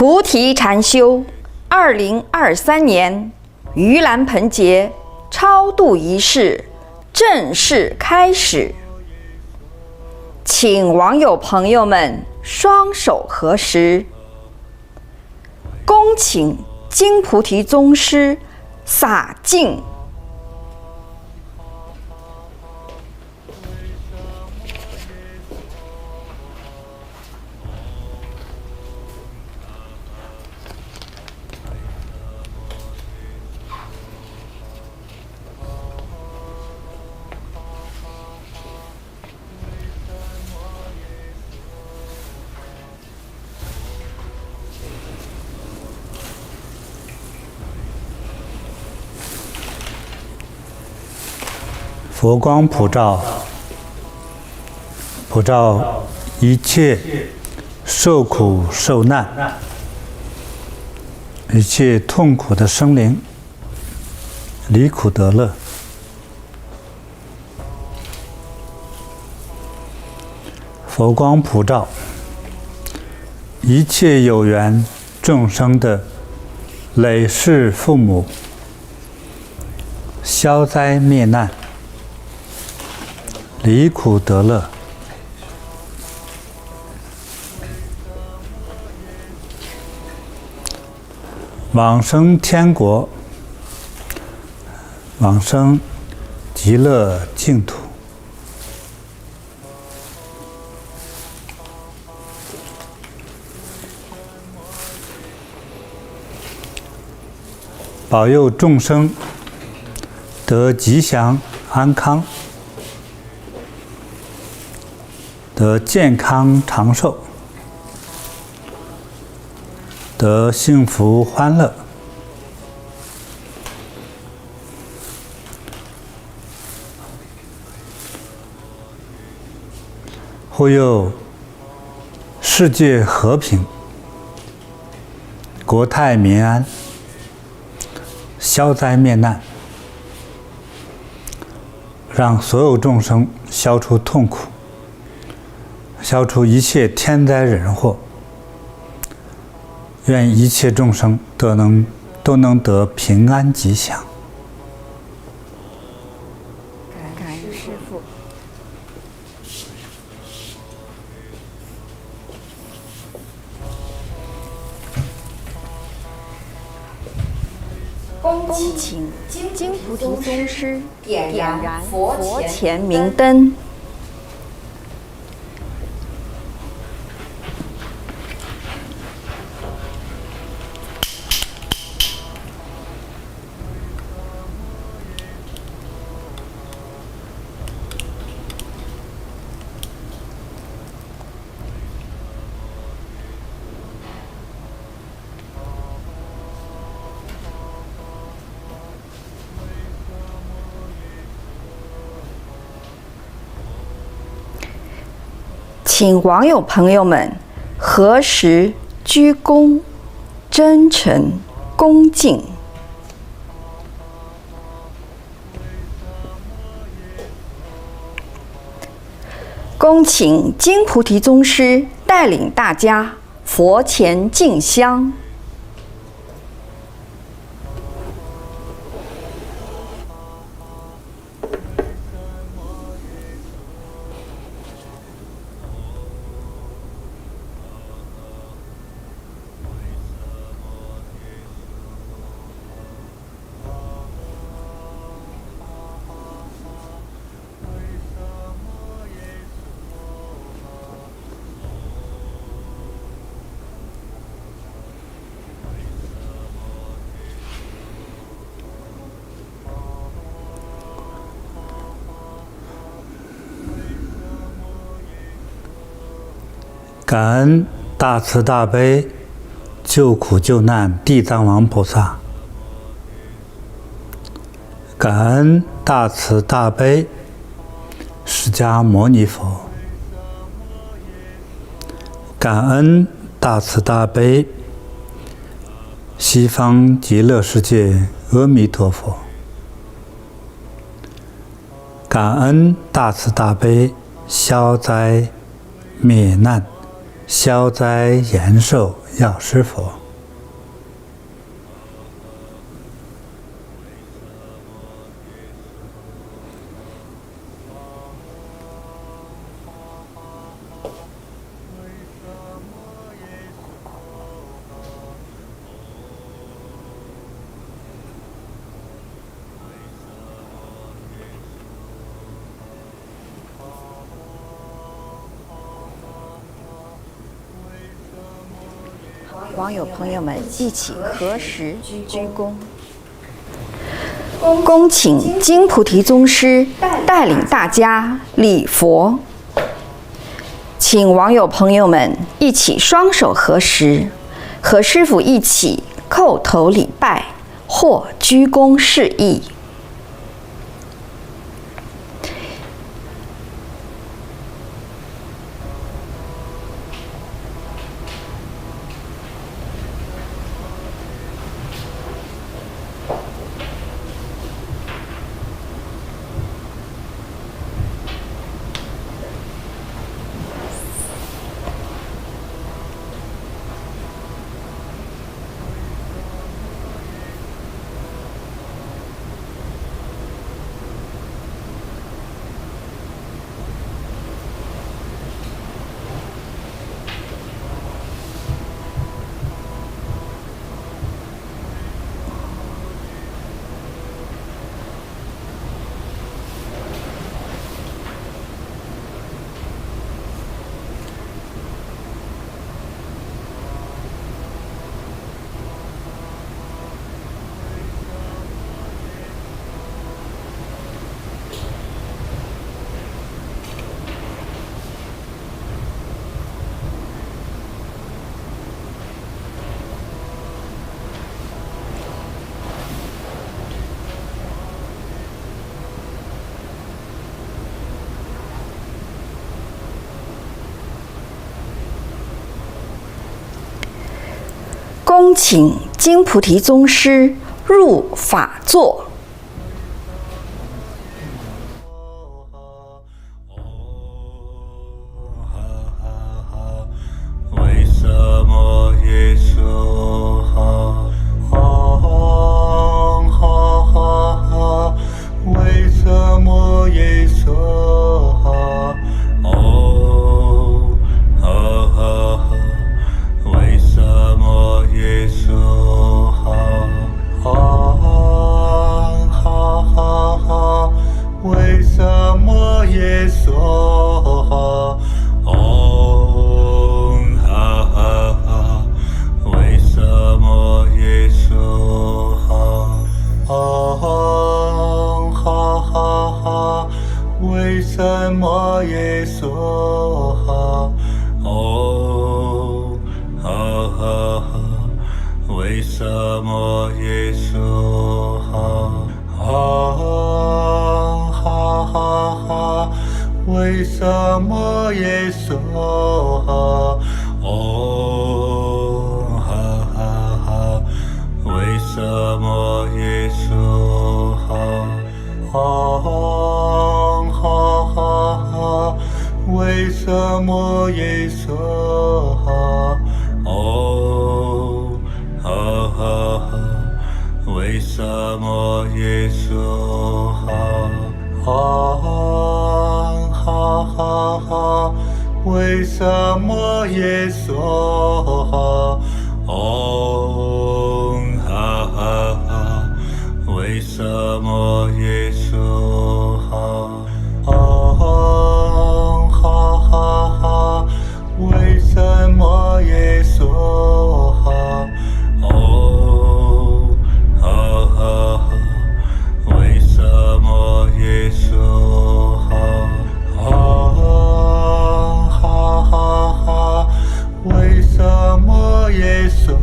菩提禅修2023年盂兰盆节超度仪式正式开始，请网友朋友们双手合十，恭请金菩提宗师洒净。佛光普照，普照一切受苦受难、一切痛苦的生灵，离苦得乐。佛光普照一切有缘众生的累世父母，消灾灭难，离苦得乐。往生天国，往生极乐净土。保佑众生得吉祥安康，得健康长寿，得幸福欢乐。护佑世界和平，国泰民安，消灾灭难，让所有众生消除痛苦，消除一切天灾人祸。愿一切众生都能得平安吉祥。感恩师父。恭请金菩提宗师点燃佛前明灯。请网友朋友们合十鞠躬，真诚恭敬。恭请金菩提宗师带领大家佛前敬香。感恩大慈大悲救苦救难地藏王菩萨，感恩大慈大悲释迦牟尼佛，感恩大慈大悲西方极乐世界阿弥陀佛，感恩大慈大悲消灾灭难、消灾延寿药师佛。网友朋友们一起合十鞠躬，恭请金菩提宗师带领大家礼佛。请网友朋友们一起双手合十，和师父一起叩头礼拜或鞠躬示意。恭请金菩提宗师入法座。为什么耶娑哈？为什么耶娑哈？为什么耶娑哈？为什么耶娑哈？为什么耶娑哈？为什么耶娑哈？为什么耶娑哈？为什么耶娑哈？为什么耶娑哈？为什么耶娑哈？为什么耶娑哈？为什么耶娑哈？为什么耶娑哈？为什么耶娑哈？为什么耶娑哈？为什么耶娑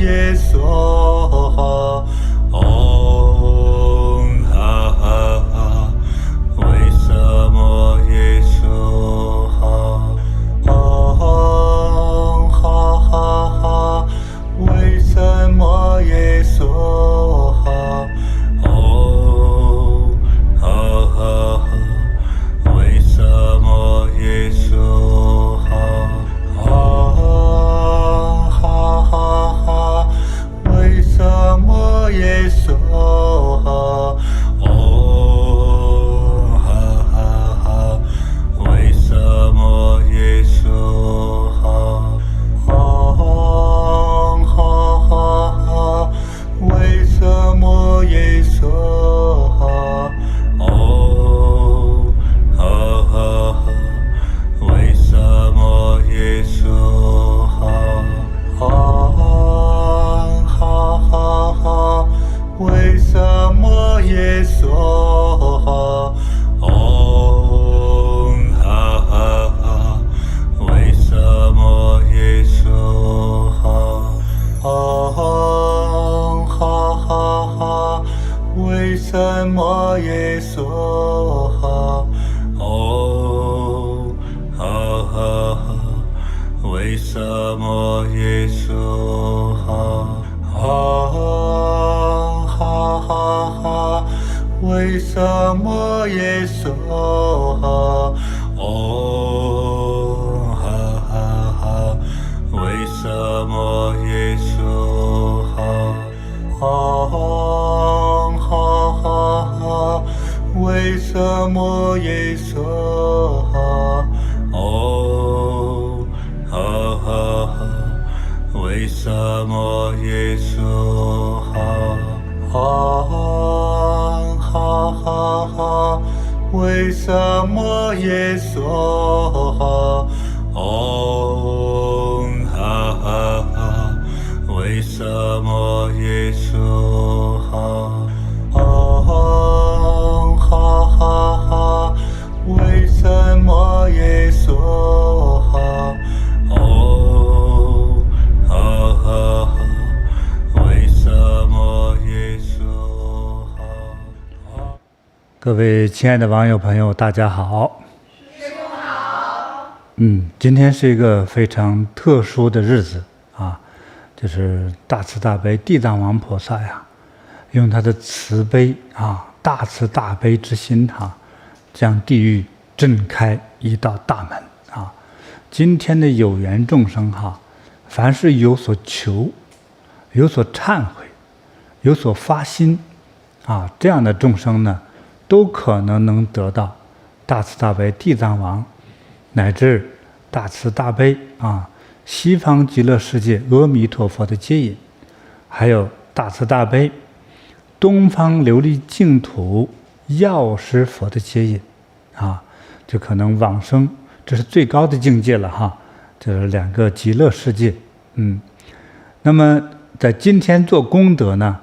耶娑哈，嗡哈哈哈，为什么耶娑哈，嗡哈哈哈，为什么耶娑哈，嗡哈哈哈，为什么耶娑哈，哈哈哈，为什么耶娑哈，哦哈哈哈，为什么耶娑哈，哦哈哈哈，为什么耶娑哈，哦哈哈哈，为什么耶娑哈，哦哈哈哈，为什么耶娑哈，哦哈哈哈，为什么耶娑哈，哦哈哈哈，为什么耶娑哈，哦哈哈哈，为什么耶娑哈，哦哈哈哈，为什么耶娑哈，哦哈哈哈，为什么耶娑哈，哦哈哈哈，为什么耶娑哈，哦哈哈哈，为什么耶娑哈，哦哈哈哈，为什么耶娑哈，哦哈哈哈，为什么耶娑哈，哦哈哈哈，为什么耶娑哈，哦哈哈哈，为什么耶娑哈。各位亲爱的网友朋友，大家好。师父好。今天是一个非常特殊的日子啊，就是大慈大悲地藏王菩萨呀，用他的慈悲啊，大慈大悲之心哈，将地狱震开一道大门啊。今天的有缘众生哈，凡是有所求、有所忏悔、有所发心啊，这样的众生呢，都可能得到大慈大悲地藏王乃至大慈大悲啊西方极乐世界阿弥陀佛的接引，还有大慈大悲东方琉璃净土药师佛的接引啊，就可能往生，这是最高的境界了哈。这是两个极乐世界。那么在今天做功德呢，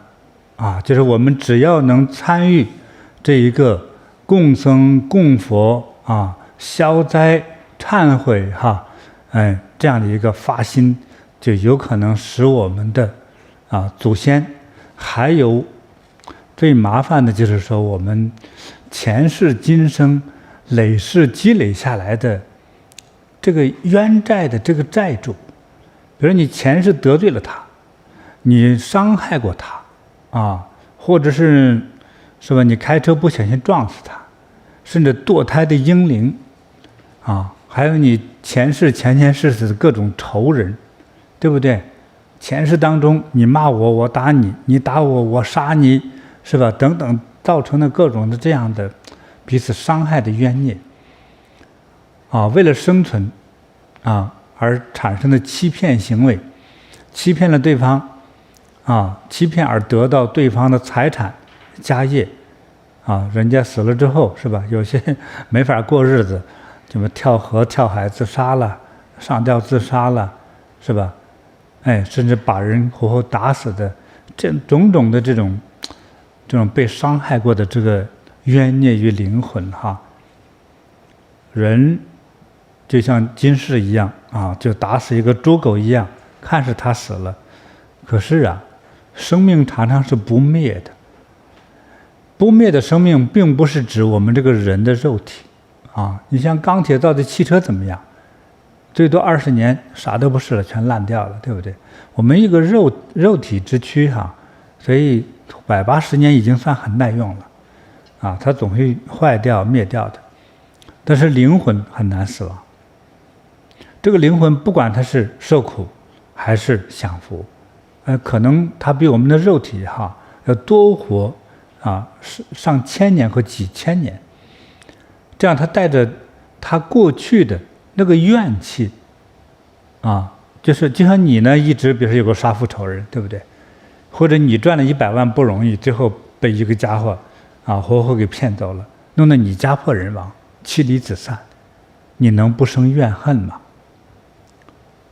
就是我们只要能参与这一个供僧供佛消灾忏悔这样的一个发心，就有可能使我们的祖先，还有最麻烦的就是说我们前世今生累世积累下来的这个冤债的这个债主，比如你前世得罪了他，你伤害过他或者是吧，你开车不小心撞死他，甚至堕胎的婴灵还有你前世前世的各种仇人，对不对？前世当中你骂我，我打你，你打我，我杀你，是吧？等等，造成的各种的这样的彼此伤害的冤孽为了生存而产生的欺骗行为，欺骗了对方欺骗而得到对方的财产家业人家死了之后，是吧？有些没法过日子，什么跳河跳海自杀了，上吊自杀了，是吧？甚至把人活活打死的，这种种的这种被伤害过的这个冤孽与灵魂人就像今世一样就打死一个猪狗一样，看是他死了，可是啊，生命常常是不灭的。不灭的生命并不是指我们这个人的肉体啊。你像钢铁造的汽车怎么样？最多20年啥都不是了，全烂掉了，对不对？我们一个肉体之躯哈，所以180年已经算很耐用了啊，它总会坏掉灭掉的。但是灵魂很难死亡。这个灵魂不管它是受苦还是享福，可能它比我们的肉体哈要多活啊上千年和几千年。这样它带着它过去的那个怨气啊，就是就像你呢一直比如说有个杀父仇人，对不对？或者你赚了100万不容易，最后被一个家伙啊活活给骗走了，弄得你家破人亡，妻离子散，你能不生怨恨吗？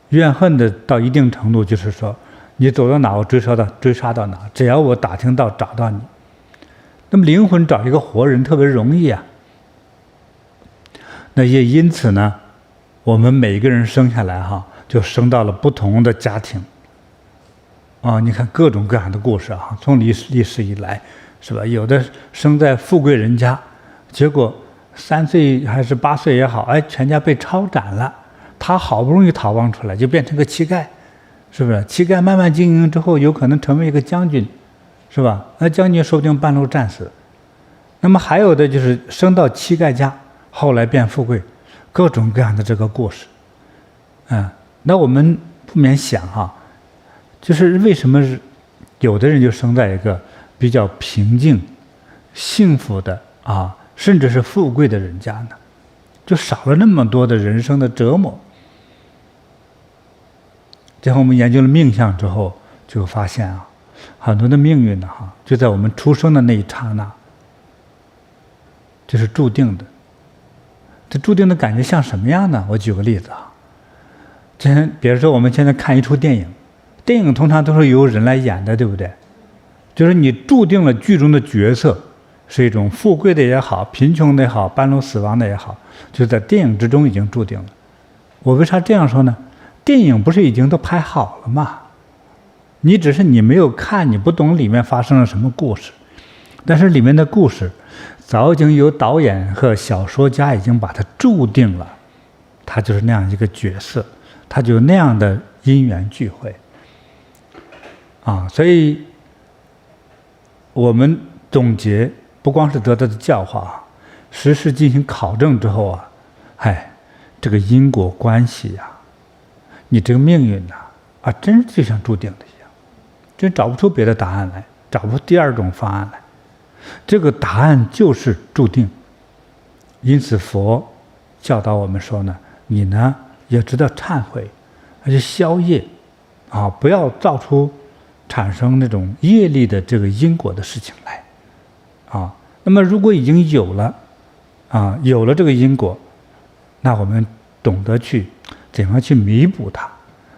怨恨的到一定程度，就是说你走到哪我追杀到哪，只要我打听到找到你。那么灵魂找一个活人特别容易啊。那也因此呢，我们每一个人生下来哈，就生到了不同的家庭啊。你看各种各样的故事啊，从历史以来，是吧？有的生在富贵人家，结果3岁还是8岁也好，哎，全家被抄斩了，他好不容易逃亡出来，就变成个乞丐，是不是？乞丐慢慢经营之后，有可能成为一个将军，是吧？那将军说不定半路战死。那么还有的就是生到乞丐家，后来变富贵，各种各样的这个故事，那我们不免想哈，就是为什么有的人就生在一个比较平静、幸福的啊，甚至是富贵的人家呢？就少了那么多的人生的折磨。然后我们研究了命相之后，就发现啊，很多的命运呢哈，就在我们出生的那一刹那，就是注定的。这注定的感觉像什么样呢？我举个例子啊，比如说我们现在看一出电影，电影通常都是由人来演的，对不对？就是你注定了剧中的角色是一种富贵的也好，贫穷的也好，半路死亡的也好，就在电影之中已经注定了。我为啥这样说呢？电影不是已经都拍好了吗？你只是你没有看，你不懂里面发生了什么故事，但是里面的故事早已经有导演和小说家已经把它注定了，他就是那样一个角色，他就那样的因缘聚会啊。所以我们总结不光是得到的教化，实时进行考证之后啊，这个因果关系呀，你这个命运呐，真就像注定的一样，真找不出别的答案来，找不出第二种方案来。这个答案就是注定。因此佛教导我们说呢，你呢也知道忏悔，而且消业啊，不要造出产生那种业力的这个因果的事情来啊。那么如果已经有了有了这个因果，那我们懂得去怎样去弥补它，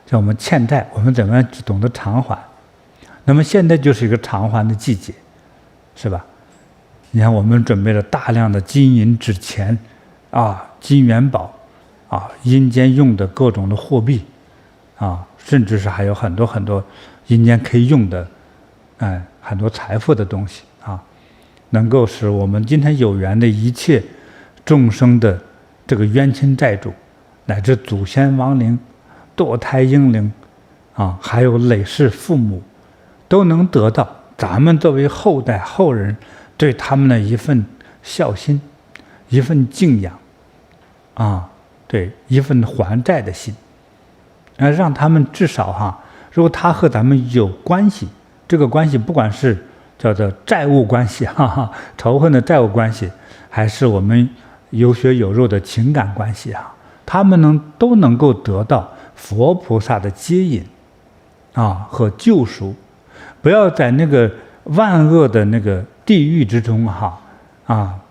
像我们欠债，我们怎么样懂得偿还。那么现在就是一个偿还的季节，是吧？你看我们准备了大量的金银纸钱金元宝阴间用的各种的货币甚至是还有很多很多阴间可以用的很多财富的东西能够使我们今天有缘的一切众生的这个冤亲债主，乃至祖先亡灵、堕胎婴灵还有累世父母，都能得到咱们作为后代后人对他们的一份孝心，一份敬仰对，一份还债的心，让他们至少如果他和咱们有关系，这个关系不管是叫做债务关系仇恨的债务关系，还是我们有血有肉的情感关系他们都能够得到佛菩萨的接引和救赎，不要在那个万恶的那个地狱之中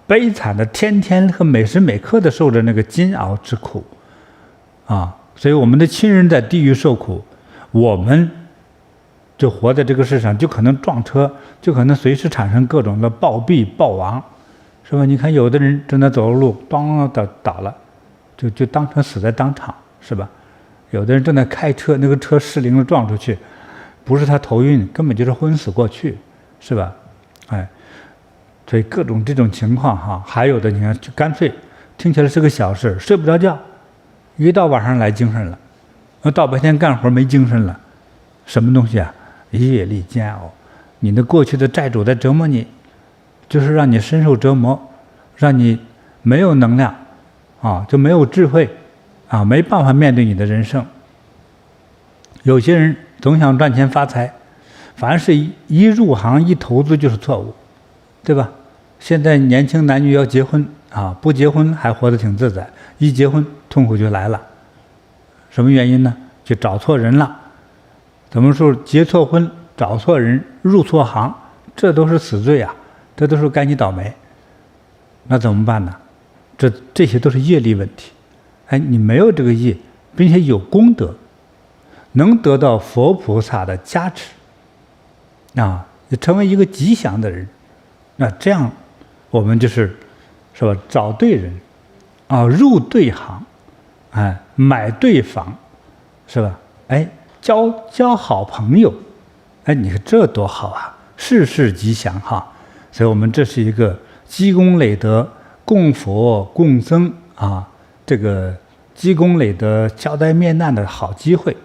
悲惨的天天和每时每刻的受着那个煎熬之苦所以我们的亲人在地狱受苦，我们就活在这个世上，就可能撞车，就可能随时产生各种的暴毙暴亡，是吧？你看有的人正在走路，咣倒了，就当成死在当场，是吧？有的人正在开车，那个车失灵了撞出去，不是他头晕，根本就是昏死过去，是吧？哎，所以各种这种情况哈，还有的你看，就干脆听起来是个小事，睡不着觉，一到晚上来精神了，到白天干活没精神了，什么东西啊？业力煎熬，你的过去的债主在折磨你，就是让你深受折磨，让你没有能量啊，就没有智慧啊，没办法面对你的人生。有些人总想赚钱发财，凡是一入行一投资就是错误，对吧？现在年轻男女要结婚啊，不结婚还活得挺自在，一结婚痛苦就来了。什么原因呢？就找错人了。怎么说？结错婚、找错人、入错行，这都是死罪啊！这都是该你倒霉。那怎么办呢？这些都是业力问题。哎，你没有这个业，并且有功德，能得到佛菩萨的加持啊，成为一个吉祥的人。那这样，我们就是吧，找对人啊，入对行，哎，买对房，是吧？哎，交好朋友，哎，你看这多好啊，事事吉祥哈。所以我们这是一个积功累德、供佛供僧啊，这个积功累德、消灾灭难的好机会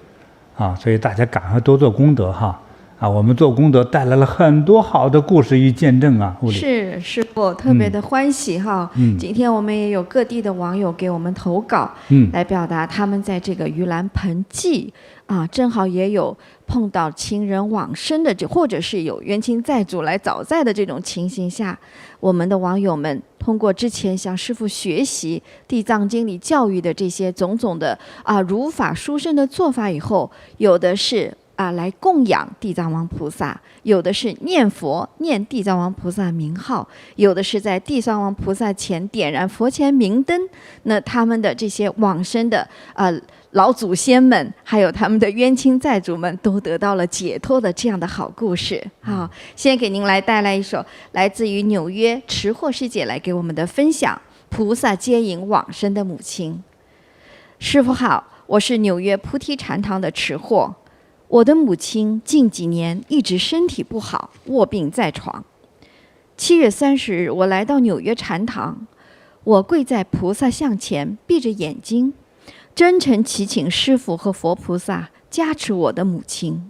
啊，所以大家赶快多做功德哈。啊，我们做功德带来了很多好的故事与见证啊！是师父特别的欢喜哈。今天我们也有各地的网友给我们投稿，来表达他们在这个盂兰盆祭啊，正好也有碰到亲人往生的，或者是有冤亲债主来找债的这种情形下，我们的网友们通过之前向师父学习《地藏经》里教育的这些种种的如法殊胜的做法以后，有的是来供养地藏王菩萨，有的是念佛念地藏王菩萨名号，有的是在地藏王菩萨前点燃佛前明灯。那他们的这些往生的老祖先们，还有他们的冤亲债主们，都得到了解脱的这样的好故事。好，先给您来带来一首来自于纽约持货师姐来给我们的分享：菩萨接引往生的母亲。师父好，我是纽约菩提禅堂的持货。我的母亲近几年一直身体不好，卧病在床。7月30日，我来到纽约禅堂，我跪在菩萨像前，闭着眼睛，真诚祈请师父和佛菩萨加持我的母亲。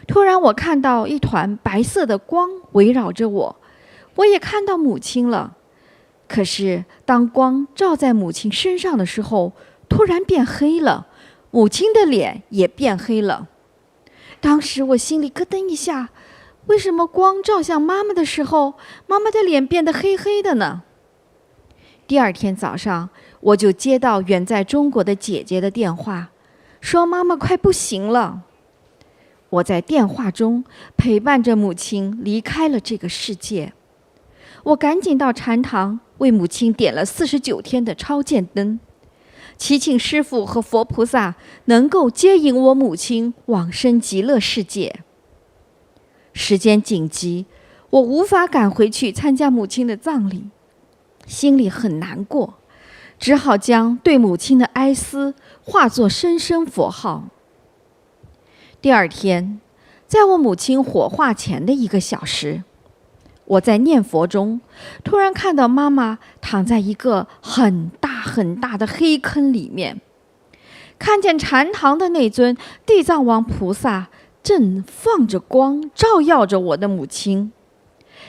突然，我看到一团白色的光围绕着我，我也看到母亲了。可是，当光照在母亲身上的时候，突然变黑了，母亲的脸也变黑了。当时我心里咯噔一下，为什么光照向妈妈的时候，妈妈的脸变得黑黑的呢？第二天早上，我就接到远在中国的姐姐的电话，说妈妈快不行了。我在电话中陪伴着母亲离开了这个世界。我赶紧到禅堂为母亲点了49天的超荐灯，祈请师父和佛菩萨能够接引我母亲往生极乐世界。时间紧急，我无法赶回去参加母亲的葬礼，心里很难过，只好将对母亲的哀思化作声声佛号。第二天，在我母亲火化前的1个小时，我在念佛中，突然看到妈妈躺在一个很大很大的黑坑里面，看见禅堂的那尊地藏王菩萨正放着光照耀着我的母亲，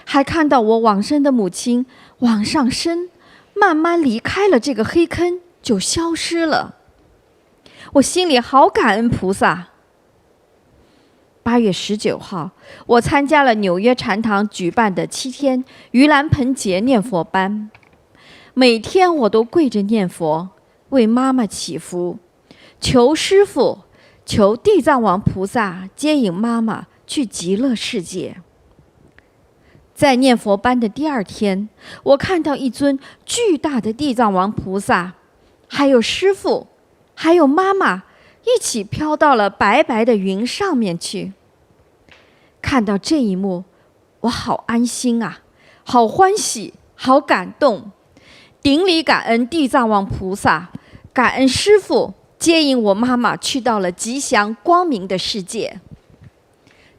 还看到我往生的母亲往上升，慢慢离开了这个黑坑，就消失了。我心里好感恩菩萨。8月19号，我参加了纽约禅堂举办的7天盂兰盆节念佛班。每天我都跪着念佛，为妈妈祈福，求师父，求地藏王菩萨接引妈妈去极乐世界。在念佛班的第2天，我看到一尊巨大的地藏王菩萨，还有师父，还有妈妈一起飘到了白白的云上面去。看到这一幕，我好安心啊，好欢喜，好感动，顶礼感恩地藏王菩萨，感恩师父接引我妈妈去到了吉祥光明的世界。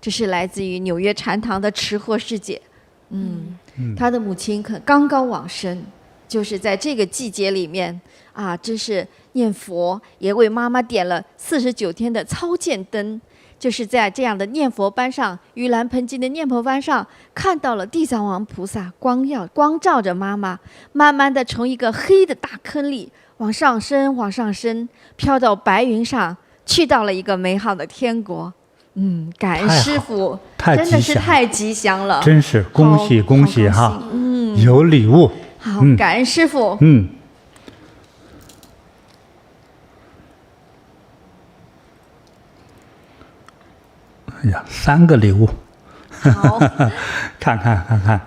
这是来自于纽约禅堂的持货师姐。她的母亲刚刚往生，就是在这个季节里面啊，这是念佛，也为妈妈点了49天的操见灯。就是在这样的念佛班上，盂兰盆经的念佛班上，看到了地藏王菩萨光照着妈妈，慢慢的从一个黑的大坑里往上升，往上升，飘到白云上，去到了一个美好的天国。感恩师父，真的是太吉祥了，真是恭喜恭喜哈！有礼物。好，感恩师父。哎呀，3个礼物，好，看看，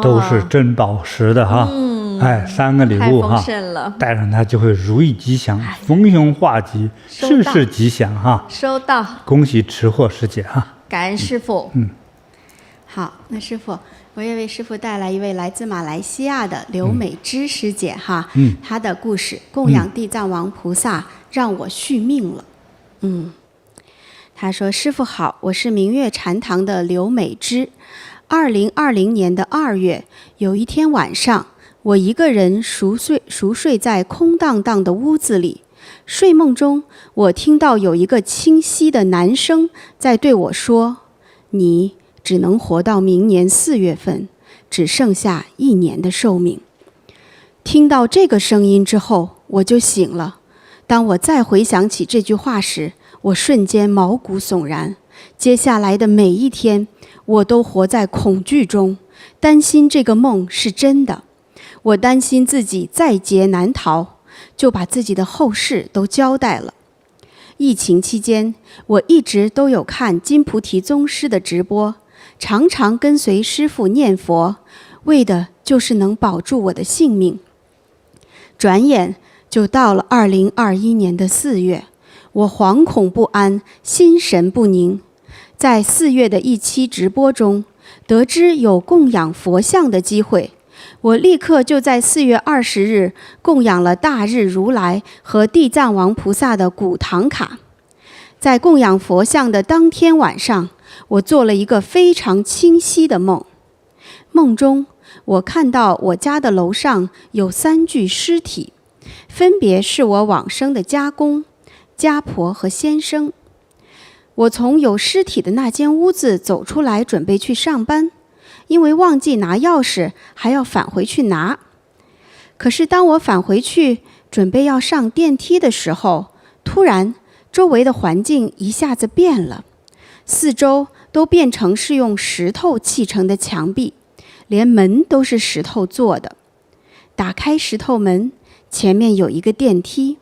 都是真宝石的哈。3个礼物哈，带上它就会如意吉祥，逢凶化吉，事事吉祥哈。收到，恭喜持货师姐哈，感恩师父。好，那师父，我也为师父带来一位来自马来西亚的刘美芝师姐哈，她的故事供养地藏王菩萨，让我续命了。她说：“师父好，我是明月禅堂的刘美芝。2020年的2月，有一天晚上，我一个人熟睡在空荡荡的屋子里。睡梦中，我听到有一个清晰的男声在对我说：‘你只能活到明年4月份，只剩下1年的寿命。’听到这个声音之后，我就醒了。当我再回想起这句话时，我瞬间毛骨悚然。接下来的每一天，我都活在恐惧中，担心这个梦是真的。我担心自己在劫难逃，就把自己的后事都交代了。疫情期间，我一直都有看金菩提宗师的直播，常常跟随师父念佛，为的就是能保住我的性命。转眼就到了2021年的4月，我惶恐不安，心神不宁。在4月的一期直播中，得知有供养佛像的机会，我立刻就在4月20日供养了大日如来和地藏王菩萨的古唐卡。在供养佛像的当天晚上，我做了一个非常清晰的梦。梦中，我看到我家的楼上有3具尸体，分别是我往生的家公、家婆和先生。我从有尸体的那间屋子走出来，准备去上班，因为忘记拿钥匙，还要返回去拿。可是当我返回去，准备要上电梯的时候，突然周围的环境一下子变了，四周都变成是用石头砌成的墙壁，连门都是石头做的。打开石头门，前面有一个电梯。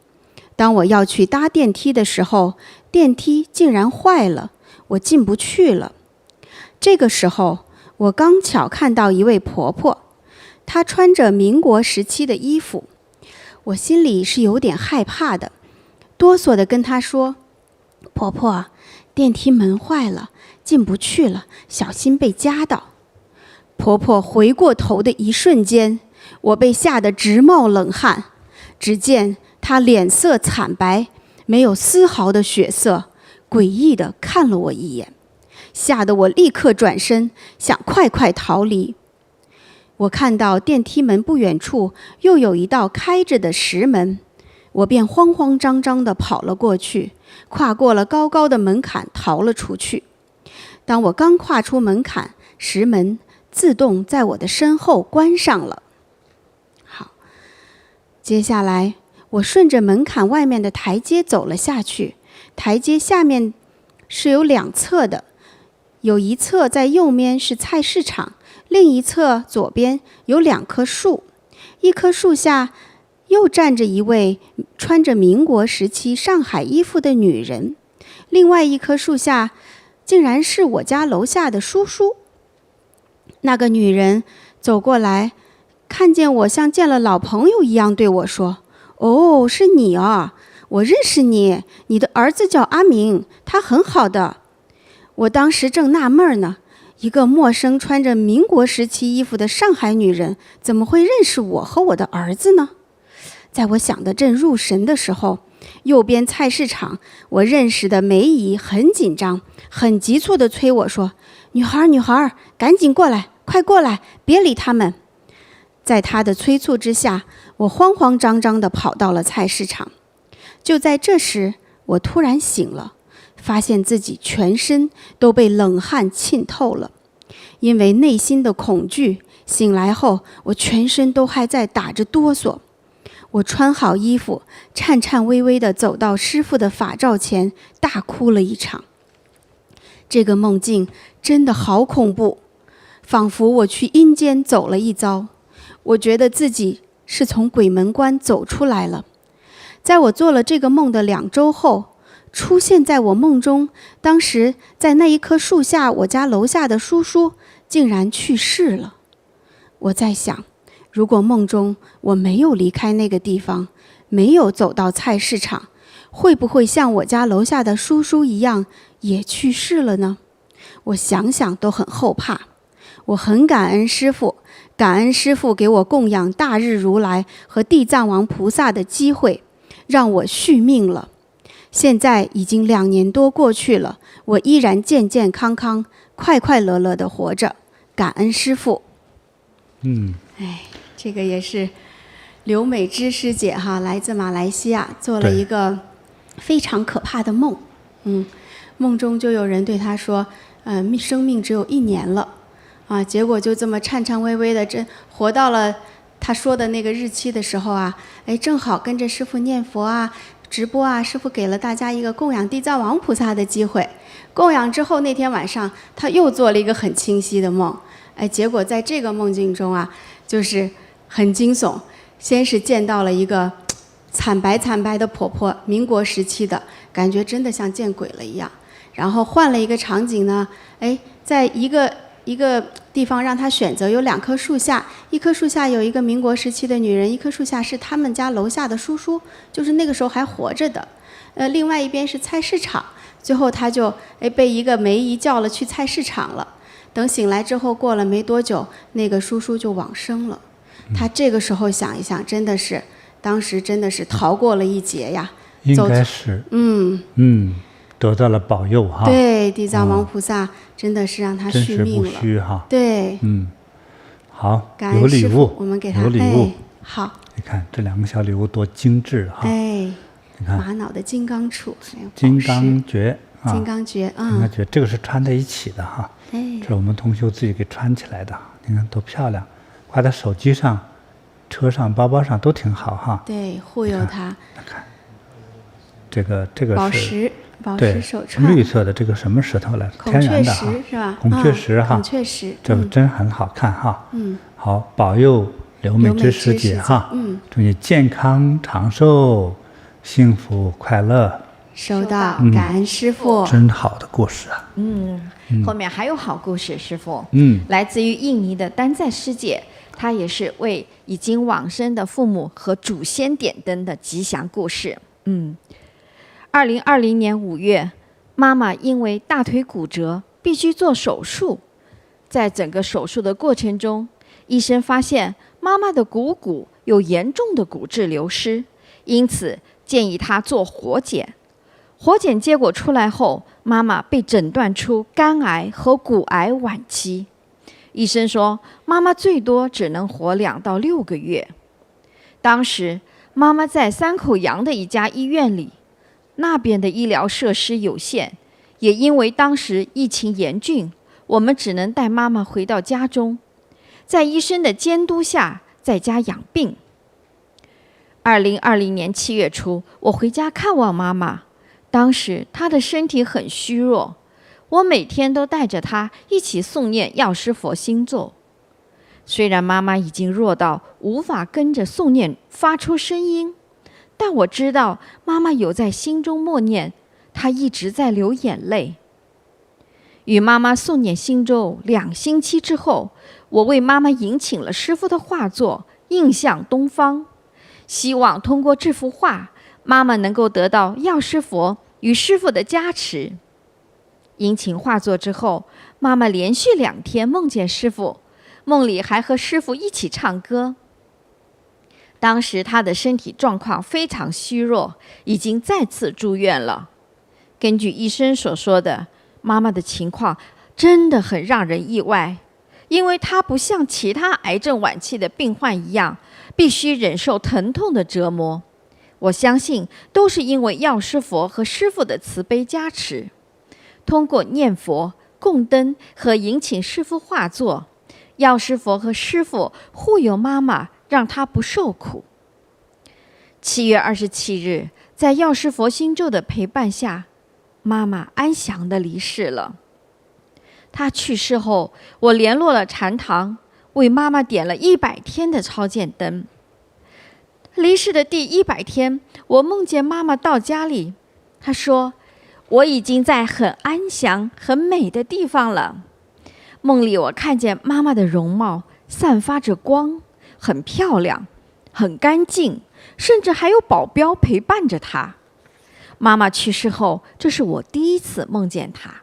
当我要去搭电梯的时候，电梯竟然坏了，我进不去了。这个时候，我刚巧看到一位婆婆，她穿着民国时期的衣服，我心里是有点害怕的，哆嗦地跟她说：“婆婆，电梯门坏了，进不去了，小心被夹到。”婆婆回过头的一瞬间，我被吓得直冒冷汗。只见她脸色惨白，没有丝毫的血色，诡异地看了我一眼，吓得我立刻转身，想快快逃离。我看到电梯门不远处又有一道开着的石门，我便慌慌张张地跑了过去，跨过了高高的门槛，逃了出去。当我刚跨出门槛，石门自动在我的身后关上了。好，接下来我顺着门槛外面的台阶走了下去，台阶下面是有2侧的，有一侧在右面是菜市场，另一侧左边有2棵树，一棵树下又站着一位穿着民国时期上海衣服的女人，另外一棵树下竟然是我家楼下的叔叔。那个女人走过来，看见我像见了老朋友一样对我说：“哦，是你啊，我认识你，你的儿子叫阿明，他很好的。”我当时正纳闷呢，一个陌生穿着民国时期衣服的上海女人怎么会认识我和我的儿子呢？在我想得正入神的时候，右边菜市场，我认识的梅姨很紧张，很急促地催我说：“女孩，女孩，赶紧过来，快过来，别理他们。”在她的催促之下，我慌慌张张地跑到了菜市场。就在这时，我突然醒了，发现自己全身都被冷汗浸透了。因为内心的恐惧，醒来后我全身都还在打着哆嗦。我穿好衣服，颤颤巍巍地走到师父的法罩前，大哭了一场。这个梦境真的好恐怖，仿佛我去阴间走了一遭。我觉得自己是从鬼门关走出来了。在我做了这个梦的2周后，出现在我梦中，当时在那一棵树下，我家楼下的叔叔竟然去世了。我在想，如果梦中我没有离开那个地方，没有走到菜市场，会不会像我家楼下的叔叔一样也去世了呢？我想想都很后怕。我很感恩师父，感恩师父给我供养大日如来和地藏王菩萨的机会，让我续命了。现在已经2年多过去了，我依然健健康康、快快乐乐地活着，感恩师父。这个也是刘美芝师姐哈，来自马来西亚，做了一个非常可怕的梦。梦中就有人对她说，生命只有1年了，结果就这么颤颤巍巍的活到了她说的那个日期的时候啊，正好跟着师父念佛啊、直播啊，师父给了大家一个供养地藏王菩萨的机会。供养之后那天晚上，她又做了一个很清晰的梦，结果在这个梦境中啊，就是很惊悚。先是见到了一个惨白的婆婆，民国时期的感觉，真的像见鬼了一样。然后换了一个场景呢，在一个地方让她选择，有2棵树下，一棵树下有一个民国时期的女人，一棵树下是他们家楼下的叔叔，就是那个时候还活着的。另外一边是菜市场，最后她就被一个梅姨叫了去菜市场了。等醒来之后，过了没多久，那个叔叔就往生了。她这个时候想一想，真的是当时真的是逃过了一劫呀。应该是得到了保佑哈。对，地藏王菩萨真的是让她续命了。真是不虚哈。对。好，感恩师父，我们给他有礼物。好。你看这2个小礼物多精致哈。你看玛瑙的金刚杵，金刚訣啊，金刚诀啊，金刚诀这个是穿在一起的哈。这是我们同修自己给穿起来的，你看多漂亮，挂在手机上、车上、包包上都挺好哈。对，护佑它。看，这个是宝石手串，绿色的，这个什么石头来着？天然的哈，是吧？孔雀石哈，孔雀石，这个真很好看哈。好，保佑刘美芝师姐哈，祝你健康长寿、幸福快乐。收到，感恩师父。真好的故事啊。后面还有好故事，师父。来自于印尼的丹在师姐，她也是为已经往生的父母和祖先点灯的吉祥故事。2020年5月，妈妈因为大腿骨折必须做手术，在整个手术的过程中，医生发现妈妈的骨有严重的骨质流失，因此建议她做活检。活检结果出来后，妈妈被诊断出肝癌和骨癌晚期。医生说，妈妈最多只能活2到6个月。当时，妈妈在3口洋的一家医院里，那边的医疗设施有限，也因为当时疫情严峻，我们只能带妈妈回到家中，在医生的监督下在家养病。2020年7月初，我回家看望妈妈。当时她的身体很虚弱，我每天都带着她一起诵念药师佛心咒。虽然妈妈已经弱到无法跟着诵念发出声音，但我知道妈妈有在心中默念，她一直在流眼泪。与妈妈诵念心咒2星期之后，我为妈妈迎请了师父的画作《印象东方》，希望通过这幅画，妈妈能够得到药师佛与师父的加持。迎请画作之后，妈妈连续2天梦见师父，梦里还和师父一起唱歌。当时他的身体状况非常虚弱，已经再次住院了。根据医生所说的，妈妈的情况真的很让人意外，因为她不像其他癌症晚期的病患一样，必须忍受疼痛的折磨。我相信都是因为药师佛和师父的慈悲加持。通过念佛、供灯和迎请师父化作，药师佛和师父护佑妈妈，让她不受苦。7月27日，在药师佛心咒的陪伴下，妈妈安详地离世了。她去世后，我联络了禅堂，为妈妈点了100天的超荐灯。离世的第100天，我梦见妈妈到家里，她说：“我已经在很安详、很美的地方了。”梦里我看见妈妈的容貌散发着光，很漂亮，很干净，甚至还有保镖陪伴着她。妈妈去世后，这是我第一次梦见她。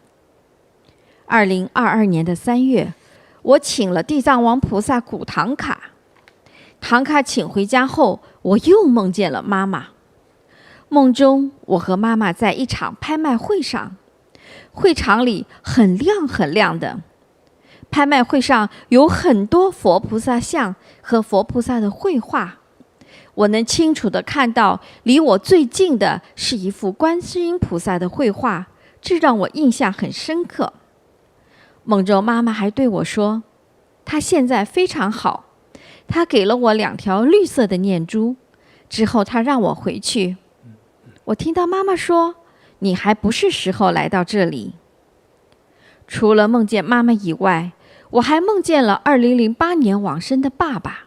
2022年的3月，我请了地藏王菩萨古唐卡。唐卡请回家后，我又梦见了妈妈。梦中，我和妈妈在一场拍卖会上，会场里很亮很亮的。拍卖会上有很多佛菩萨像和佛菩萨的绘画，我能清楚地看到，离我最近的是一幅观世音菩萨的绘画，这让我印象很深刻。梦中妈妈还对我说，她现在非常好，她给了我2条绿色的念珠，之后她让我回去。我听到妈妈说，你还不是时候来到这里。除了梦见妈妈以外，我还梦见了2008年往生的爸爸。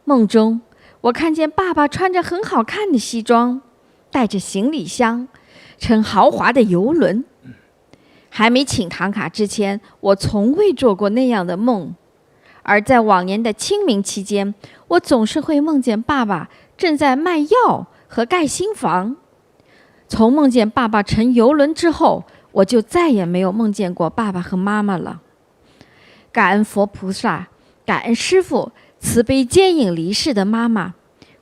梦中，我看见爸爸穿着很好看的西装，带着行李箱，乘豪华的邮轮。还没请唐卡之前，我从未做过那样的梦。而在往年的清明期间，我总是会梦见爸爸正在卖药和盖新房。从梦见爸爸乘邮轮之后，我就再也没有梦见过爸爸和妈妈了。感恩佛菩萨，感恩师父慈悲接引离世的妈妈。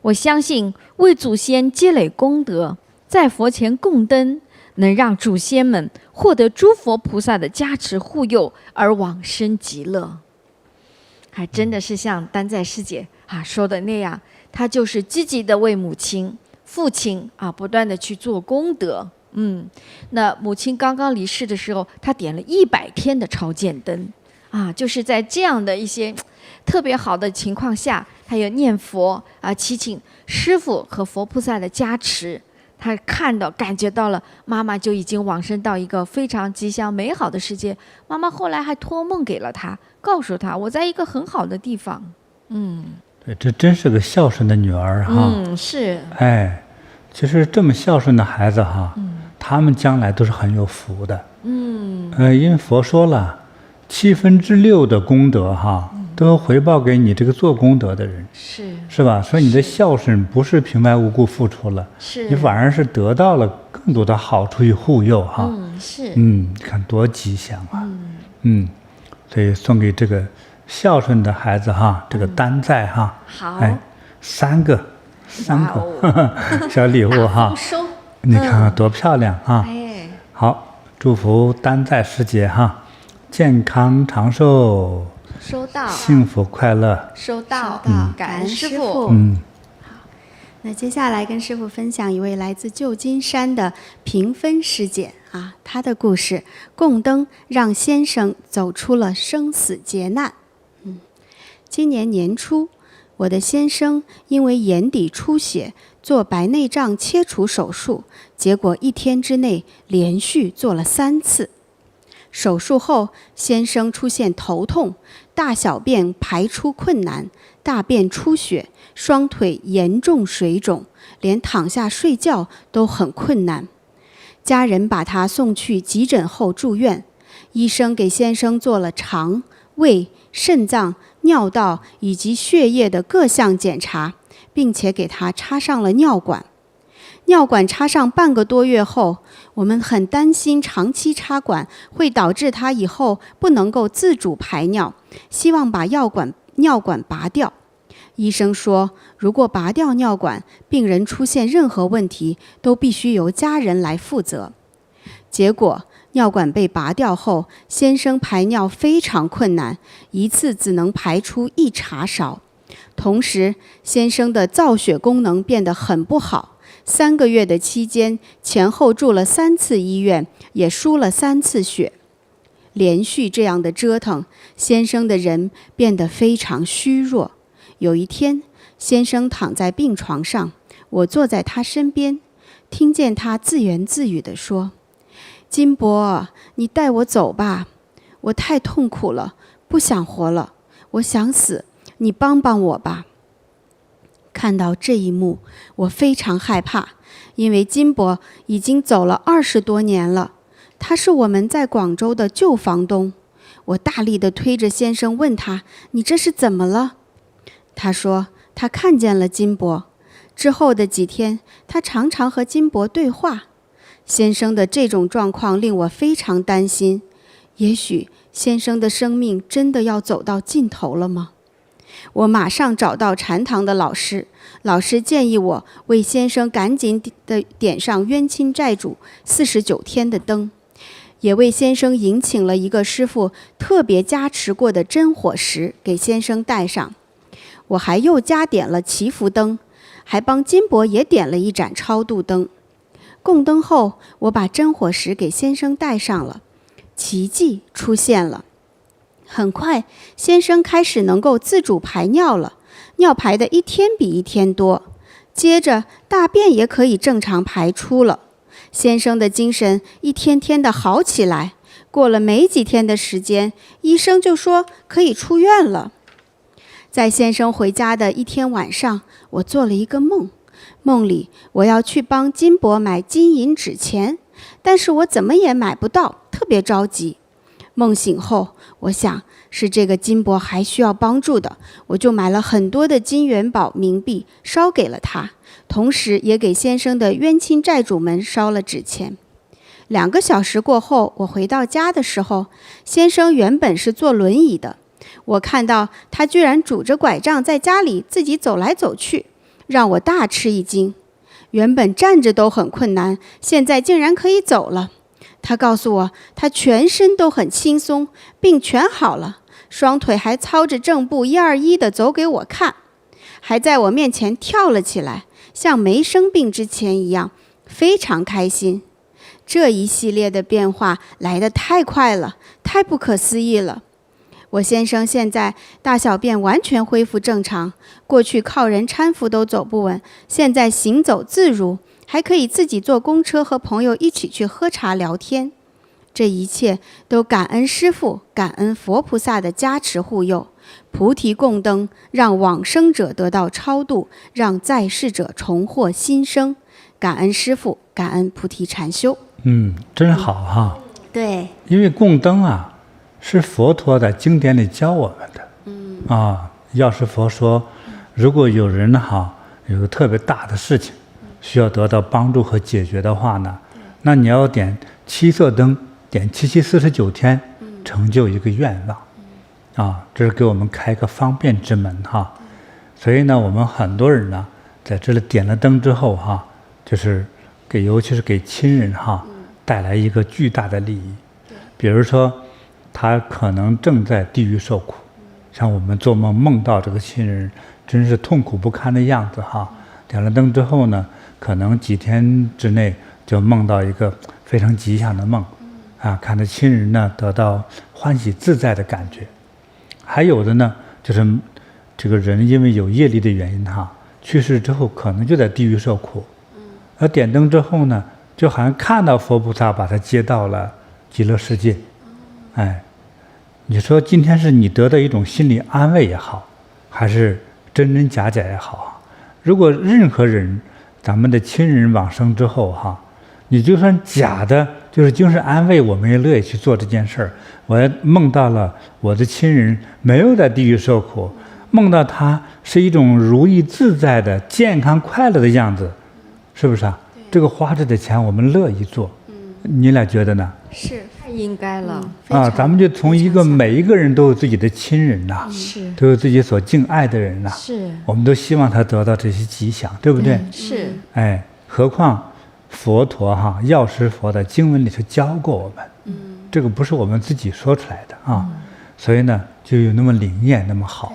我相信为祖先积累功德，在佛前供灯，能让祖先们获得诸佛菩萨的加持护佑而往生极乐。还真的是像丹在师姐说的那样，她就是积极的为母亲、父亲不断的去做功德。那母亲刚刚离世的时候，她点了100天的超荐灯就是在这样的一些特别好的情况下，她有念佛祈请师父和佛菩萨的加持。他感觉到了妈妈就已经往生到一个非常吉祥美好的世界。妈妈后来还托梦给了他，告诉他我在一个很好的地方。对，这真是个孝顺的女儿是。其实这么孝顺的孩子他们将来都是很有福的。因为佛说了，6/7的功德都回报给你这个做功德的人，是吧？所以你的孝顺不是平白无故付出了，你反而是得到了更多的好处与护佑你看多吉祥啊！所以送给这个孝顺的孩子这个丹在好，3个小礼物收，你看看多漂亮好，祝福丹在师姐健康长寿。收到，幸福快乐，收到，感恩师父。好，那接下来跟师父分享一位来自旧金山的平分师姐她的故事，供灯让先生走出了生死劫难。今年年初，我的先生因为眼底出血，做白内障切除手术，结果1天之内连续做了3次。手术后，先生出现头痛、大小便排出困难、大便出血、双腿严重水肿，连躺下睡觉都很困难。家人把他送去急诊后住院，医生给先生做了肠、胃、肾脏、尿道以及血液的各项检查，并且给他插上了尿管。尿管插上半个多月后，我们很担心长期插管会导致他以后不能够自主排尿，希望把尿管拔掉。医生说，如果拔掉尿管，病人出现任何问题，都必须由家人来负责。结果，尿管被拔掉后，先生排尿非常困难，一次只能排出1茶勺。同时，先生的造血功能变得很不好，3个月的期间，前后住了3次医院，也输了3次血。连续这样的折腾，先生的人变得非常虚弱。有一天，先生躺在病床上，我坐在他身边，听见他自言自语地说：“金伯，你带我走吧，我太痛苦了，不想活了，我想死，你帮帮我吧。”看到这一幕，我非常害怕，因为金伯已经走了20多年了，他是我们在广州的旧房东。我大力地推着先生，问他：“你这是怎么了？”他说他看见了金伯。之后的几天，他常常和金伯对话。先生的这种状况令我非常担心，也许先生的生命真的要走到尽头了吗？我马上找到禅堂的老师，老师建议我为先生赶紧的点上冤亲债主49天的灯，也为先生迎请了一个师傅特别加持过的真火石给先生带上。我还又加点了祈福灯，还帮金伯也点了一盏超度灯。供灯后，我把真火石给先生带上了，奇迹出现了。很快，先生开始能够自主排尿了，尿排的一天比一天多。接着，大便也可以正常排出了。先生的精神一天天的好起来，过了没几天的时间，医生就说可以出院了。在先生回家的一天晚上，我做了一个梦，梦里我要去帮金伯买金银纸钱，但是我怎么也买不到，特别着急。梦醒后，我想是这个金伯还需要帮助的，我就买了很多的金元宝冥币烧给了他，同时也给先生的冤亲债主们烧了纸钱。2个小时过后，我回到家的时候，先生原本是坐轮椅的，我看到他居然拄着拐杖在家里自己走来走去，让我大吃一惊。原本站着都很困难，现在竟然可以走了。他告诉我，他全身都很轻松，病全好了，双腿还操着正步121的走给我看，还在我面前跳了起来，像没生病之前一样，非常开心。这一系列的变化来得太快了，太不可思议了。我先生现在大小便完全恢复正常，过去靠人搀扶都走不稳，现在行走自如，还可以自己坐公车和朋友一起去喝茶聊天。这一切都感恩师父，感恩佛菩萨的加持护佑。菩提供灯，让往生者得到超度，让在世者重获新生。感恩师父，感恩菩提禅修。真好哈。对，因为供灯啊，是佛陀在经典里教我们的。药师佛说，如果有人有个特别大的事情，需要得到帮助和解决的话呢，那你要点7色灯，点7749天，成就一个愿望。这是给我们开个方便之门哈。所以呢，我们很多人呢，在这里点了灯之后就是尤其是给亲人带来一个巨大的利益。比如说，他可能正在地狱受苦，像我们做梦梦到这个亲人真是痛苦不堪的样子点了灯之后呢，可能几天之内就梦到一个非常吉祥的梦看着亲人呢得到欢喜自在的感觉。还有的呢，就是这个人因为有业力的原因去世之后可能就在地狱受苦，而点灯之后呢，就好像看到佛菩萨把他接到了极乐世界。你说今天是你得到一种心理安慰也好，还是真真假假也好，如果任何人咱们的亲人往生之后你就算假的就是精神安慰，我们也乐意去做这件事儿。我也梦到了我的亲人没有在地狱受苦，梦到他是一种如意自在的健康快乐的样子，是不是这个花这的钱我们乐意做。你俩觉得呢？是应该了。咱们就从每一个人都有自己的亲人呐，是，都有自己所敬爱的人呐，是，我们都希望他得到这些吉祥，对不对？是。何况佛陀药师佛的经文里头教过我们，这个不是我们自己说出来的啊，所以呢，就有那么灵验，那么好，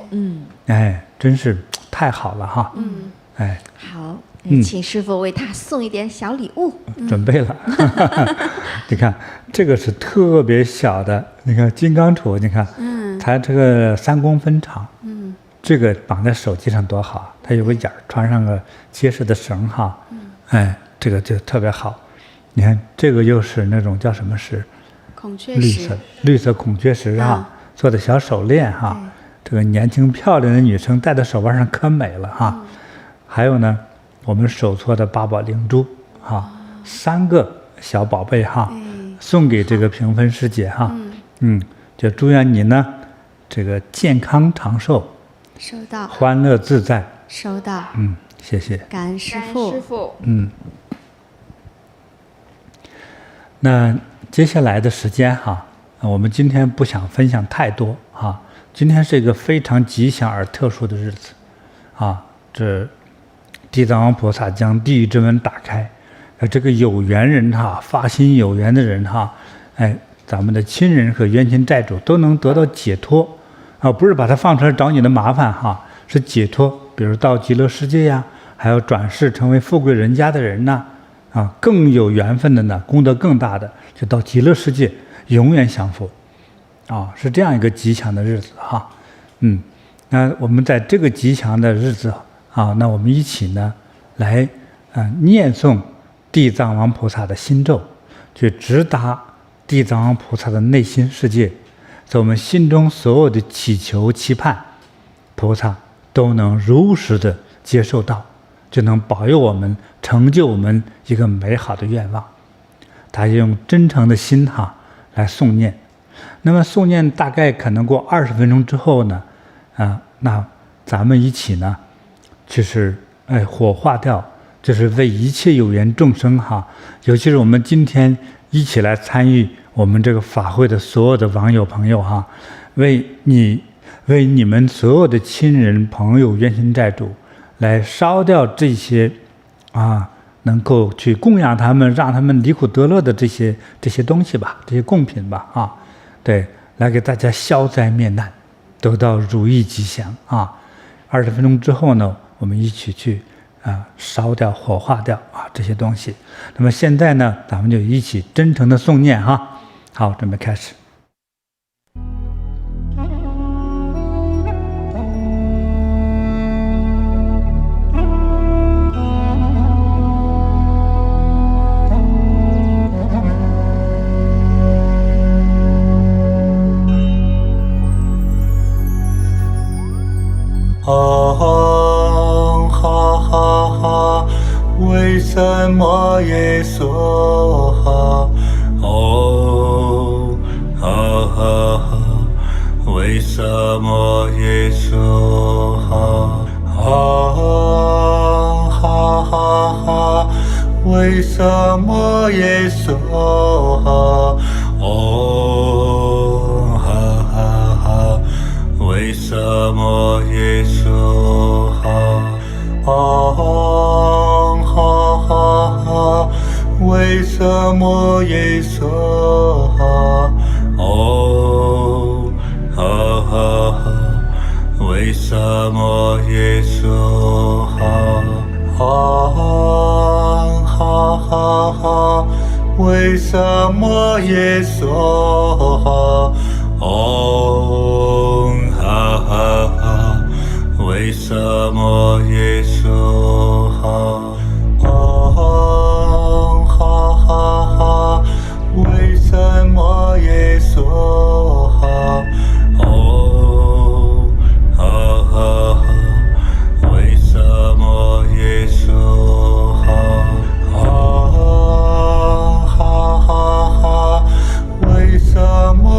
真是太好了哈，好。请师父为他送一点小礼物。准备了，你看这个是特别小的，你看金刚杵，你看，它这个3公分长，这个绑在手机上多好，它有个眼儿，穿上个结实的绳哈，这个就特别好。你看这个又是那种叫什么石？孔雀石，绿色孔雀石做的小手链哈，这个年轻漂亮的女生戴在手腕上可美了哈。还有呢，我们手搓的8宝灵珠3个小宝贝送给这个平分师姐就祝愿你呢这个健康长寿，收到，欢乐自在，收到，谢谢，感恩师父，那接下来的时间我们今天不想分享太多今天是一个非常吉祥而特殊的日子这地藏王菩萨将地狱之门打开，这个有缘人发心有缘的人咱们的亲人和冤亲债主都能得到解脱不是把他放出来找你的麻烦是解脱，比如到极乐世界呀，还有转世成为富贵人家的人呢更有缘分的呢，功德更大的，就到极乐世界永远享福是这样一个吉祥的日子那我们在这个吉祥的日子那我们一起呢来念诵地藏王菩萨的心咒，去直达地藏王菩萨的内心世界，在我们心中所有的祈求期盼，菩萨都能如实的接受到，就能保佑我们，成就我们一个美好的愿望。他用真诚的心来诵念，那么诵念大概可能过20分钟之后呢那咱们一起呢就是火化掉，就是为一切有缘众生尤其是我们今天一起来参与我们这个法会的所有的网友朋友为你们所有的亲人朋友冤亲债主来烧掉这些能够去供养他们，让他们离苦得乐的这些东西吧，这些贡品吧对，来给大家消灾灭难，得到如意吉祥20分钟之后呢，我们一起去烧掉火化掉这些东西。那么现在呢，咱们就一起真诚的诵念好，准备开始。为什么耶稣为什么耶稣为什么耶稣为什么耶稣为什么耶稣为什么耶稣为什么耶稣为什么耶稣为什么耶稣为什么耶稣为什么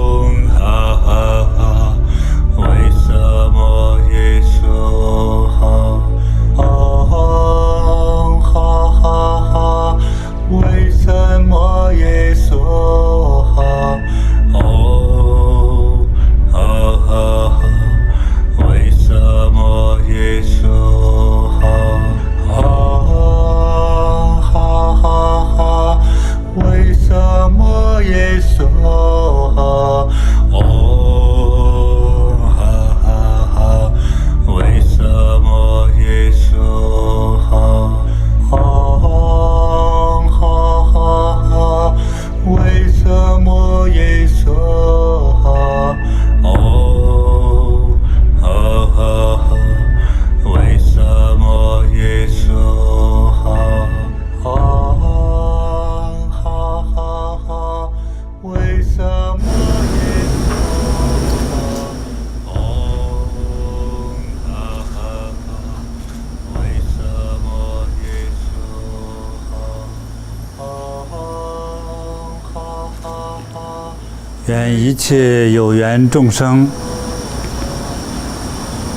愿一切有缘众生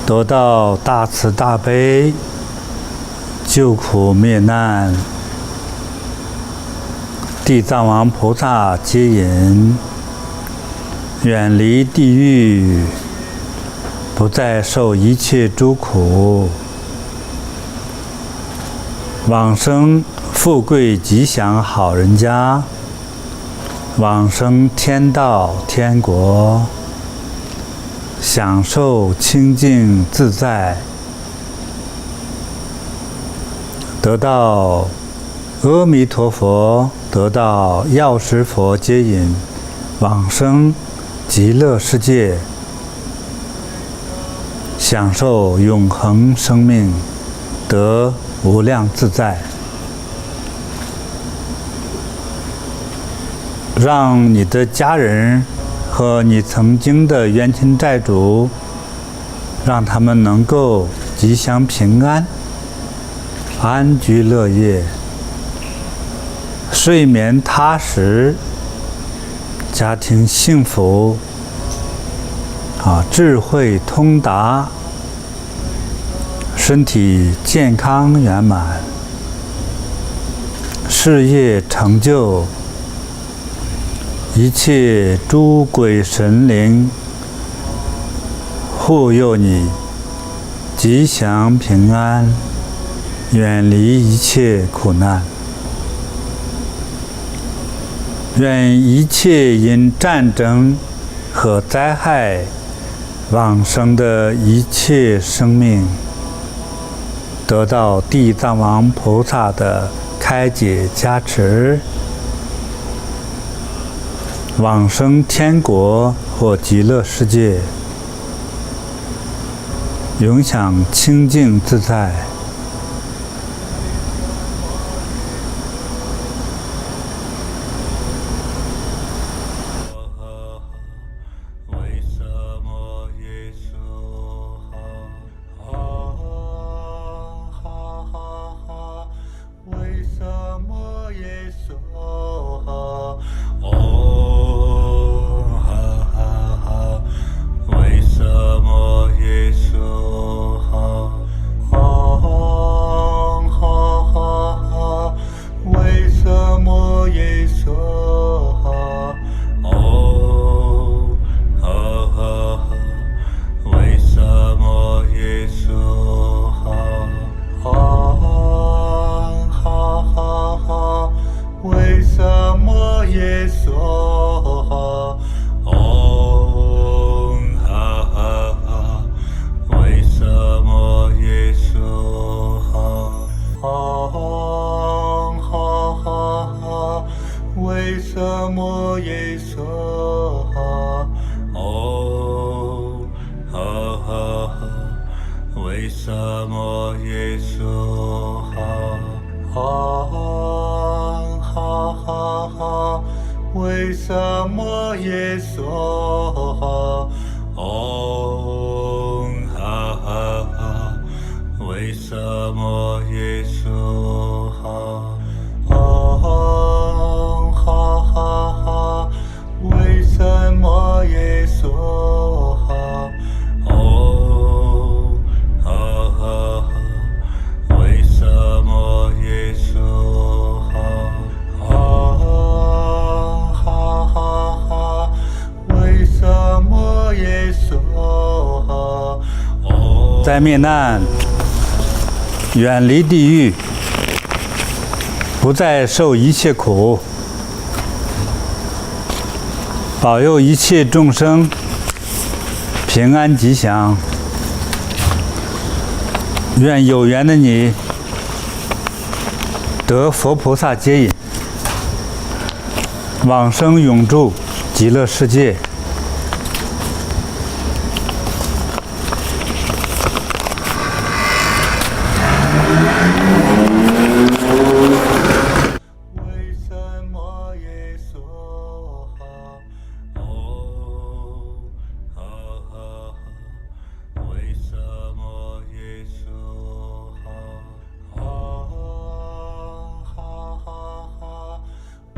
得到大慈大悲，救苦灭难，地藏王菩萨接引，远离地狱，不再受一切诸苦，往生富贵吉祥好人家，往生天道天国，享受清净自在，得到阿弥陀佛，得到药师佛接引，往生极乐世界，享受永恒生命，得无量自在。让你的家人和你曾经的冤亲债主，让他们能够吉祥平安，安居乐业，睡眠踏实，家庭幸福，智慧通达，身体健康圆满，事业成就，一切诸鬼神灵护佑你吉祥平安，远离一切苦难。愿一切因战争和灾害往生的一切生命，得到地藏王菩萨的开解加持，往生天国或极乐世界，永享清净自在。在灭难，远离地狱，不再受一切苦，保佑一切众生平安吉祥。愿有缘的你得佛菩萨接引，往生永住极乐世界。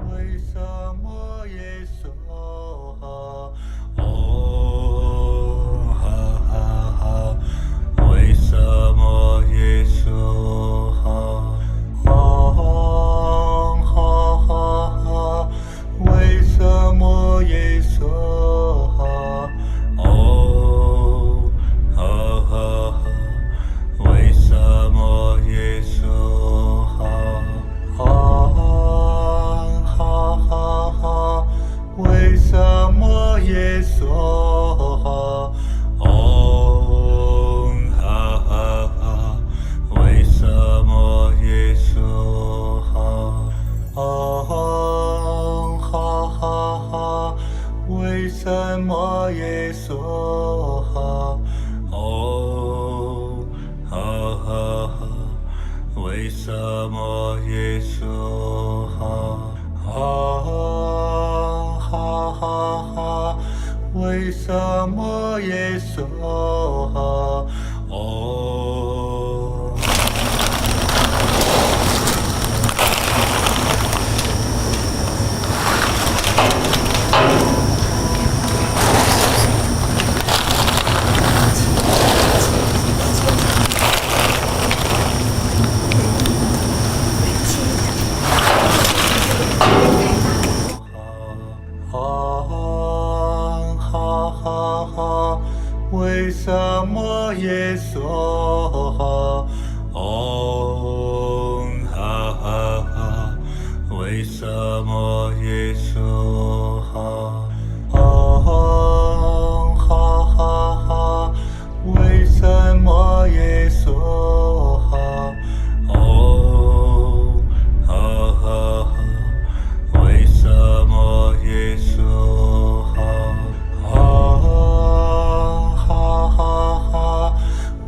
为什么耶稣么耶稣？哦，哈哈哈，为什么耶稣？哈哈哈，为什么耶稣？哦。为什么耶稣？哦，哈哈哈，为什么耶稣？哦，哈哈哈，为什么耶稣？哦，哈哈哈，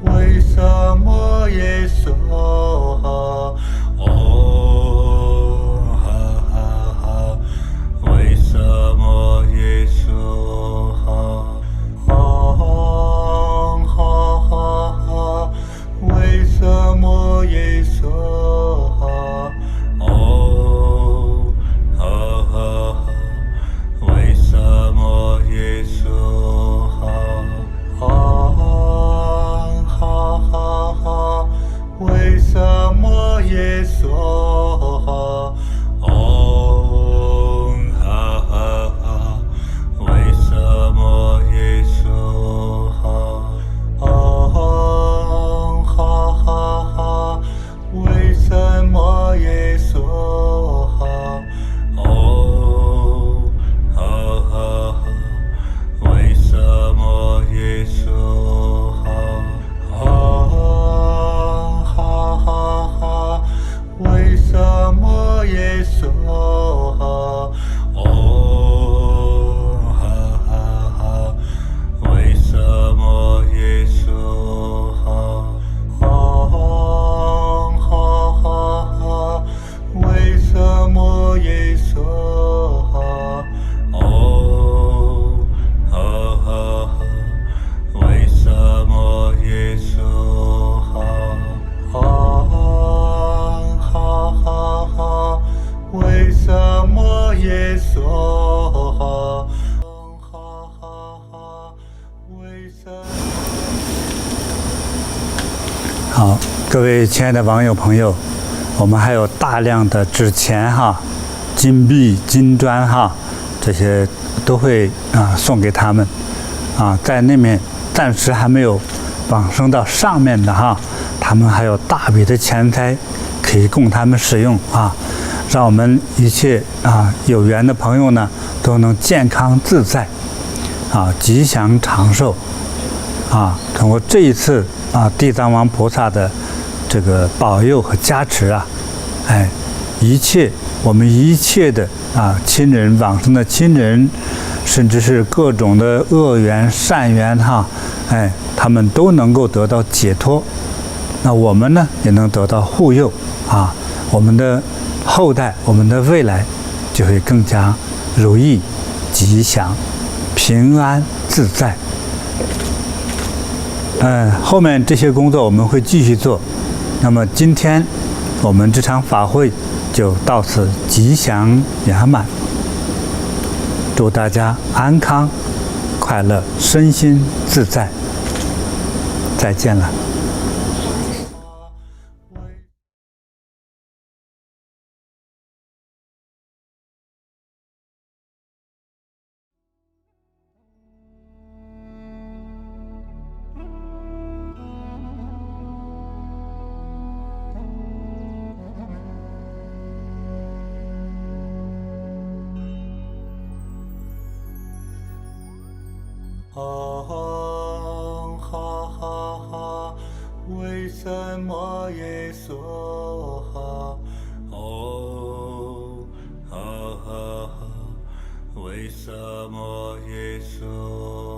为什么耶稣？为什么耶稣？哦，哈哈哈，为什么耶稣？哦，哈哈哈，为什么耶稣？哦，哈哈哈，为什么耶稣？为什么耶稣？哦，哈哈哈，为什么耶稣？哦，哈哈哈，为什么耶稣？哦，哈哈哈，为什么耶稣？为什么耶稣？哦，哈哈哈，为什么耶稣？哦，哈哈哈，为什么耶稣？哦，哈哈哈，为什么耶稣？为什么耶稣？好，各位亲爱的网友朋友，我们还有大量的纸钱哈、金币、金砖哈，这些都会送给他们在那面暂时还没有往升到上面的哈，他们还有大笔的钱财可以供他们使用让我们一切有缘的朋友呢都能健康自在吉祥长寿通过这一次地藏王菩萨的这个保佑和加持我们一切的亲人往生的亲人，甚至是各种的恶缘善缘他们都能够得到解脱，那我们呢也能得到护佑我们的后代，我们的未来就会更加如意、吉祥、平安、自在。后面这些工作我们会继续做。那么今天我们这场法会就到此吉祥圆满。祝大家安康、快乐、身心自在。再见了。为什么耶稣？哦，哈哈哈，为什么耶稣？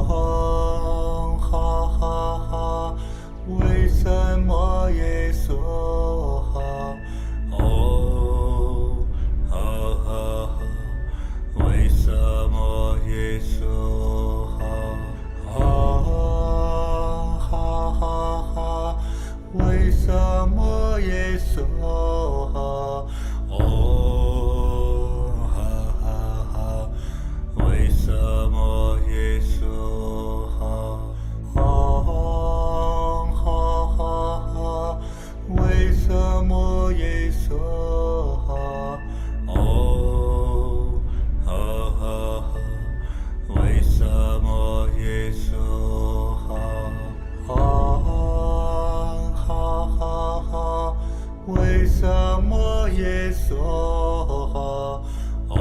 稣哈，哦哈哈哈，为什么耶稣哈，哦哈哈哈，为什么耶稣哈，哦哈哈哈，为什么耶稣哈，哦哈哈哈，为什么耶稣哈，哦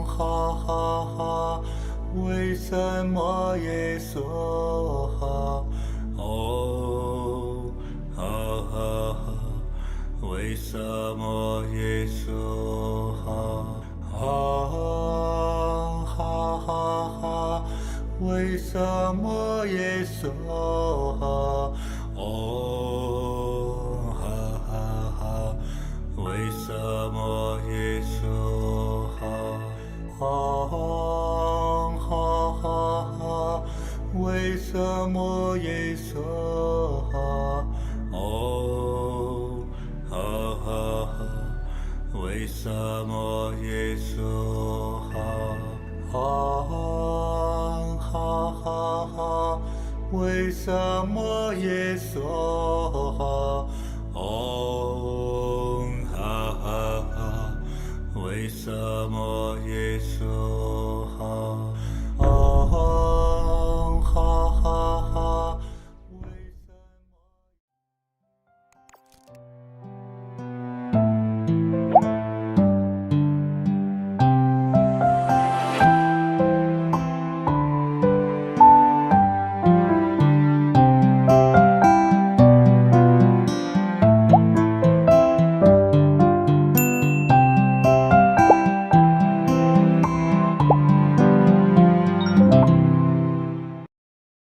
哈哈哈，为什么耶稣哈，哦哈哈哈，为什么耶稣哈，哦哈哈哈，为什么耶稣哈，哦哈哈哈，为什么耶稣哈，哦哈哈哈，为什么耶稣哈，哦哈哈哈，为什么耶稣哈，哦哈哈哈，为什么耶稣哈，哦哈哈哈，为什么耶稣哈，哦哈哈哈，为什么耶稣哈。